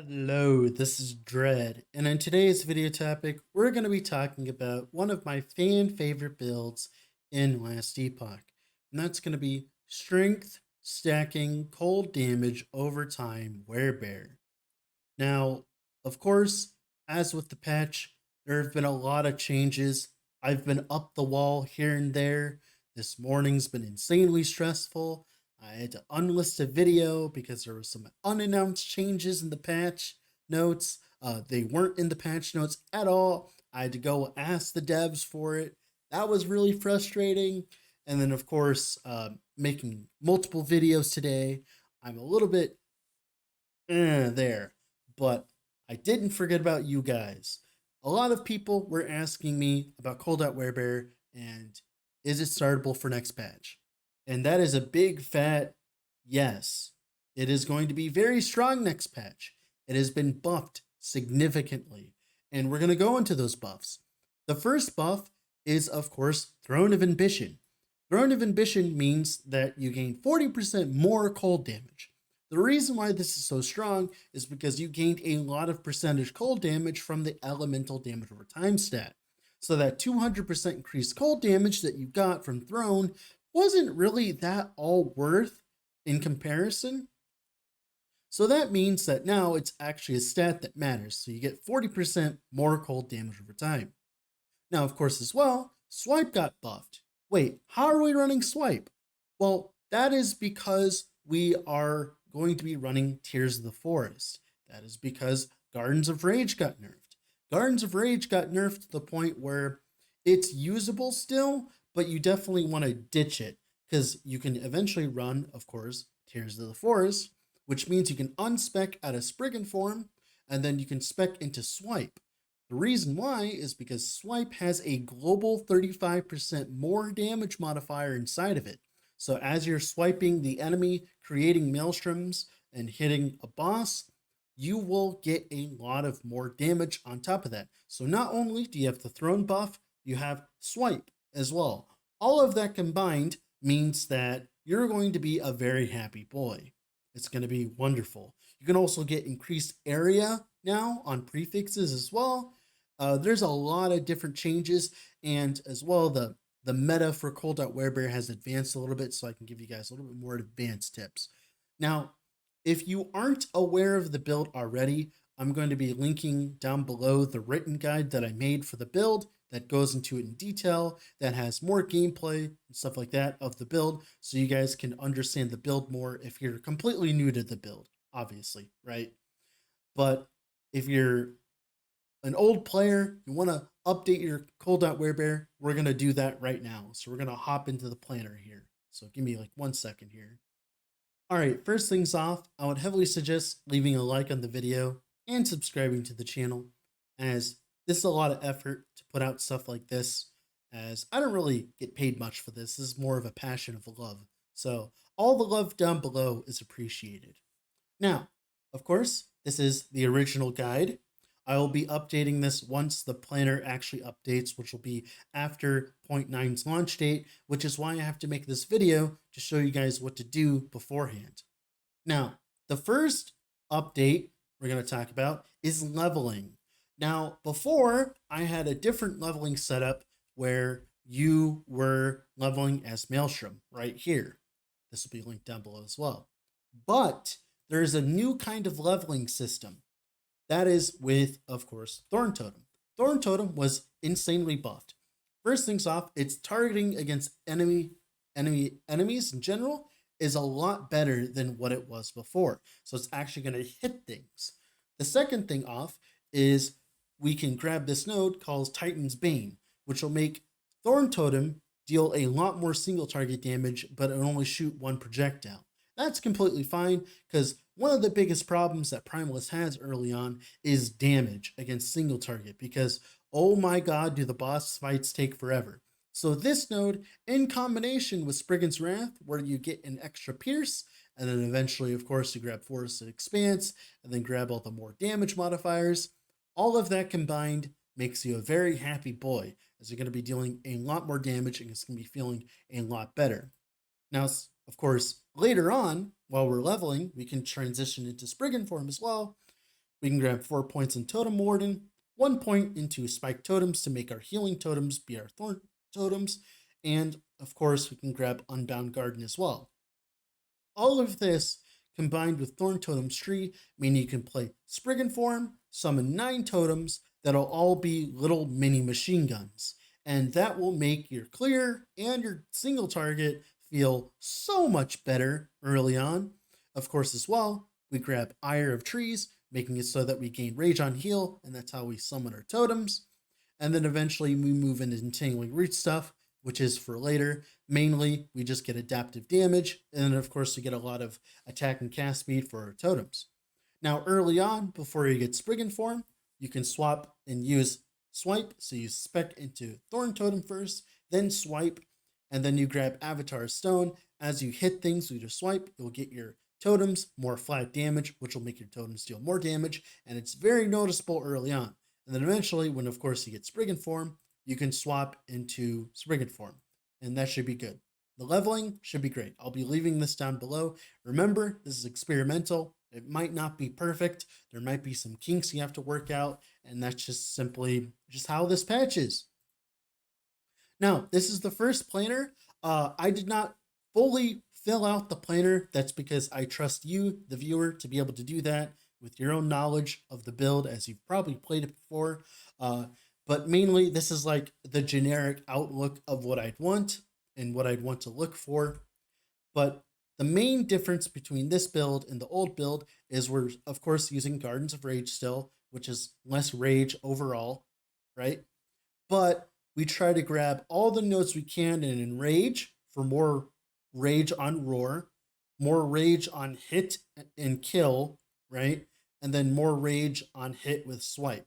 Hello, this is Dread, and in today's video topic, we're going to be talking about one of my favorite builds in last Epoch, and that's going to be Strength Stacking Cold Damage Over Time Werebear. Now, of course, as with the patch, there have been a lot of changes. I've been up the wall here and there. This morning's been insanely stressful. I had to unlist a video because there were some unannounced changes in the patch notes. They weren't in the patch notes at all. I had to go ask the devs for it. That was really frustrating. And then, of course, making multiple videos today. I'm a little bit there. But I didn't forget about you guys. A lot of people were asking me about Cold DoT Werebear and is it startable for next patch? And that is a big fat yes. It is going to be very strong next patch. It has been buffed significantly. And we're going to go into those buffs. The first buff is, of course, Throne of Ambition. Throne of Ambition means that you gain 40% more cold damage. The reason why this is so strong is because you gained a lot of percentage cold damage from the elemental damage over time stat. So that 200% increased cold damage that you got from Throne wasn't really that all worth in comparison. So that means that now it's actually a stat that matters. So you get 40% more cold damage over time. Now, of course, as well, Swipe got buffed. Wait, how are we running Swipe? Well, that is because we are going to be running Tears of the Forest. That is because Gardens of Rage got nerfed. Gardens of Rage got nerfed to the point where it's usable still, but you definitely want to ditch it because you can eventually run, of course, Tears of the Forest, which means you can unspec out of Spriggan form and then you can spec into Swipe. The reason why is because Swipe has a global 35% more damage modifier inside of it. So as you're swiping the enemy, creating maelstroms, and hitting a boss, you will get a lot of more damage on top of that. So not only do you have the Throne buff, you have Swipe as well. All of that combined means that you're going to be a very happy boy. It's going to be wonderful. You can also get increased area now on prefixes as well. There's a lot of different changes, and as well, the meta for Cold DoT Werebear has advanced a little bit, so I can give you guys a little bit more advanced tips. Now, if you aren't aware of the build already, I'm going to be linking down below the written guide that I made for the build that goes into it in detail, that has more gameplay and stuff like that of the build, so you guys can understand the build more if you're completely new to the build, obviously, right? But if you're an old player, you want to update your Cold DoT Werebear, we're going to do that right now. So we're going to hop into the planner here. So give me like 1 second here. All right, first things off, I would heavily suggest leaving a like on the video and subscribing to the channel, as this is a lot of effort to put out stuff like this, as I don't really get paid much for this. This is more of a passion of love. So all the love down below is appreciated. Now, of course, this is the original guide. I will be updating this once the planner actually updates, which will be after 0.9's launch date, which is why I have to make this video to show you guys what to do beforehand. Now, the first update we're going to talk about is leveling. Now, before, I had a different leveling setup where you were leveling as Maelstrom right here. This will be linked down below as well. But there is a new kind of leveling system. That is with, of course, Thorn Totem. Thorn Totem was insanely buffed. First things off, its targeting against enemies in general is a lot better than what it was before. So it's actually going to hit things. The second thing off is we can grab this node called Titan's Bane, which will make Thorn Totem deal a lot more single target damage, but it'll only shoot one projectile. That's completely fine, because one of the biggest problems that Primalist has early on is damage against single target, because oh my god, do the boss fights take forever. So this node, in combination with Spriggan's Wrath, where you get an extra pierce, and then eventually, of course, you grab Forested Expanse, and then grab all the more damage modifiers, all of that combined makes you a very happy boy, as you're going to be dealing a lot more damage, and it's going to be feeling a lot better. Now, of course, later on, while we're leveling, we can transition into Spriggan form as well, We can grab 4 points in Totem Warden, 1 point into Spike Totems to make our healing totems be our Thorn totems, and of course we can grab Unbound Garden as well. All of this combined with Thorn Totem's tree, meaning you can play Spriggan form, summon 9 totems that'll all be little mini machine guns. And that will make your clear and your single target feel so much better early on. Of course, as well, we grab Ire of Trees, making it so that we gain Rage on heal, and that's how we summon our totems. And then eventually we move into Entangling Root stuff, which is for later. Mainly, we just get adaptive damage, and then of course we get a lot of attack and cast speed for our totems. Now, early on, before you get Spriggan form, you can swap and use swipe. So you spec into Thorn Totem first, then swipe, and then you grab Avatar Stone. As you hit things with your swipe, you'll get your totems more flat damage, which will make your totems deal more damage, and it's very noticeable early on. And then eventually, when of course you get Spriggan form, you can swap into Spriggan form, and that should be good. The leveling should be great. I'll be leaving this down below. Remember, this is experimental. It might not be perfect. There might be some kinks you have to work out, and that's just simply just how this patch is. Now, this is the first planner. I did not fully fill out the planner. That's because I trust you, the viewer, to be able to do that with your own knowledge of the build, as you've probably played it before. But mainly, this is like the generic outlook of what I'd want and what I'd want to look for. But the main difference between this build and the old build is we're, of course, using Gardens of Rage still, which is less rage overall, right? But we try to grab all the notes we can and enrage for more rage on roar, more rage on hit and kill, right? And then more rage on hit with swipe.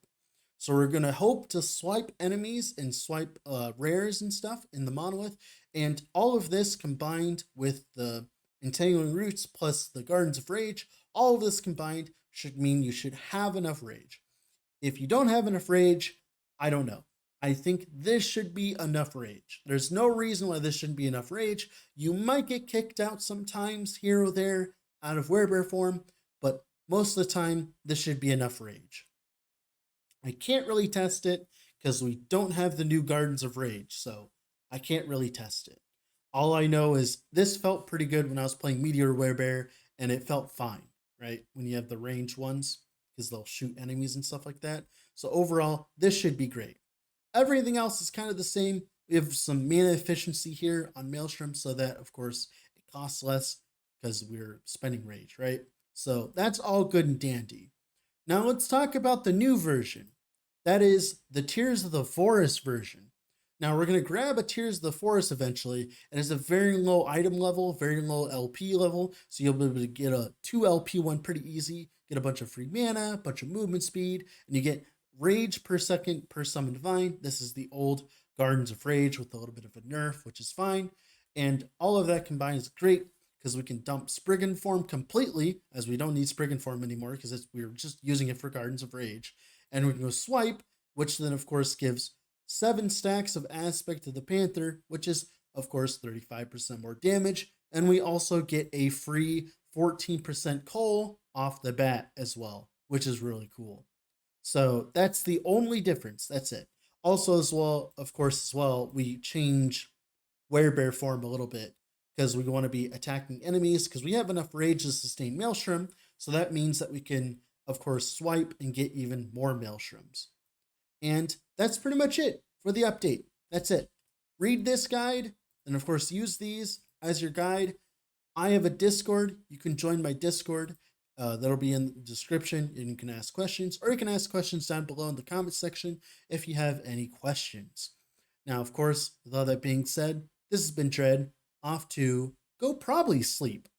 So we're going to hope to swipe enemies and swipe rares and stuff in the monolith. And all of this combined with the Entangling Roots plus the Gardens of Rage, all of this combined should mean you should have enough rage. If you don't have enough rage, I don't know. I think this should be enough rage. There's no reason why this shouldn't be enough rage. You might get kicked out sometimes here or there out of Werebear form, but most of the time, this should be enough rage. I can't really test it because we don't have the new Gardens of Rage, so I can't really test it. All I know is this felt pretty good when I was playing Meteor Werebear, and it felt fine, right? When you have the ranged ones, because they'll shoot enemies and stuff like that. So overall, this should be great. Everything else is kind of the same. We have some mana efficiency here on Maelstrom, so that, of course, it costs less because we're spending rage, right? So that's all good and dandy. Now let's talk about the new version. That is the Tears of the Forest version. Now we're going to grab a Tears of the Forest eventually. It has a very low item level, very low LP level. So you'll be able to get a 2 LP one pretty easy, get a bunch of free mana, a bunch of movement speed, and you get rage per second per summon divine. This is the old Gardens of Rage with a little bit of a nerf, which is fine. And all of that combined is great because we can dump Spriggan form completely, as we don't need Spriggan form anymore because we're just using it for Gardens of Rage. And we can go swipe, which then of course gives 7 stacks of Aspect of the Panther, which is of course 35% more damage. And we also get a free 14% coal off the bat as well, which is really cool. So that's the only difference. That's it. Also, as well, of course, as well, we change Werebear form a little bit because we want to be attacking enemies because we have enough rage to sustain Maelstrom. So that means that we can, of course, swipe and get even more Maelstroms. And that's pretty much it for the update. That's it. Read this guide and, of course, use these as your guide. I have a Discord. You can join my Discord. That'll be in the description, and you can ask questions, or you can ask questions down below in the comment section if you have any questions. Now, of course, with all that being said, this has been Dread, off to go probably sleep.